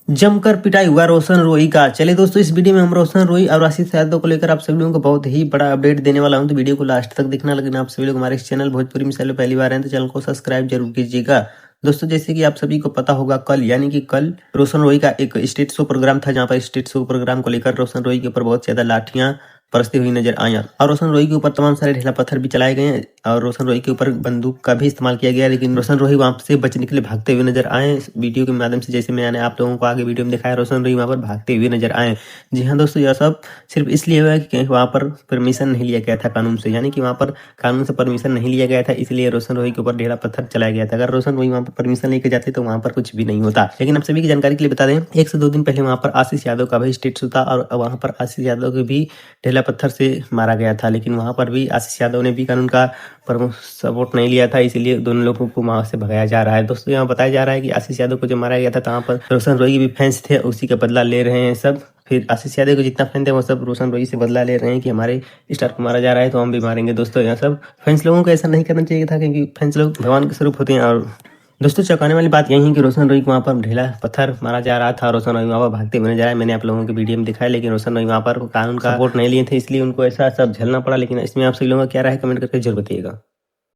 जमकर पिटाई हुआ रोशन रोही का। चलिए दोस्तों, इस वीडियो में हम रोशन रोही और आशीष यादव को लेकर आप सभी लोगों को बहुत ही बड़ा अपडेट देने वाला हूं, तो वीडियो को लास्ट तक देखना। लेकिन आप सभी लोग हमारे इस चैनल भोजपुरी मिसाइल पहली बार हैं तो चैनल को सब्सक्राइब जरूर कीजिएगा। दोस्तों, जैसे कि आप सभी को पता होगा, कल यानी कि कल रोशन रोही का एक स्टेज शो प्रोग्राम था, जहां पर स्टेज शो प्रोग्राम को लेकर रोशन रोही के ऊपर बहुत ज्यादा लाठियां बरसती हुई नजर आई और रोशन रोही के ऊपर तमाम सारे ढेला पत्थर भी चलाए गए हैं और रोशन रोही के ऊपर बंदूक का भी इस्तेमाल किया गया। लेकिन रोशन रोही वहां से बचने के लिए भागते हुए नजर आए। वीडियो के माध्यम से जैसे मैंने आप लोगों को आगे वीडियो में दिखाया, रोशन रोही वहां पर भागते हुए नजर आए। जी हाँ दोस्तों, यह सब सिर्फ इसलिए हुआ कि वहां पर परमिशन नहीं लिया गया था कानून से, यानी कि वहां पर कानून से परमिशन नहीं लिया गया था, इसलिए रोशन रोही के ऊपर ढेला पत्थर चलाया गया था। अगर रोशन रोही वहां पर परमिशन लेके जाते तो वहां पर कुछ भी नहीं होता। लेकिन आप सभी की जानकारी के लिए बता दें, 1 से 2 दिन पहले वहां पर आशीष यादव का भी स्टेज शो था और वहां पर आशीष यादव को भी ढेला पत्थर से मारा गया था। लेकिन वहां पर भी आशीष यादव ने भी कानून का सपोर्ट नहीं लिया था, इसीलिए दोनों लोगों को वहां से भगाया जा रहा है। दोस्तों, यहाँ बताया जा रहा है कि आशीष यादव को जब मारा गया था तो वहां पर रोशन रोही के भी फैंस थे, उसी का बदला ले रहे हैं सब। फिर आशीष यादव को जितना फैन थे वो सब रोशन रोही से बदला ले रहे हैं कि हमारे स्टार को मारा जा रहा है तो हम भी मारेंगे। दोस्तों, यहाँ सब फैंस लोगों को ऐसा नहीं करना चाहिए था, क्योंकि फैंस लोग भगवान के स्वरूप होते हैं। और दोस्तों, चौंकाने वाली बात यही है कि रोशन रोही को वहाँ पर ढेला पत्थर मारा जा रहा था, रोशन रोही वहाँ पर भागते हुए नजर आए। मैंने आप लोगों के वीडियो में दिखाया, लेकिन रोशन रोही वहाँ पर कानून का सपोर्ट नहीं लिए थे, इसलिए उनको ऐसा सब झेलना पड़ा। लेकिन इसमें आप सभी लोगों का क्या राय है, कमेंट करके जरूर बताइएगा।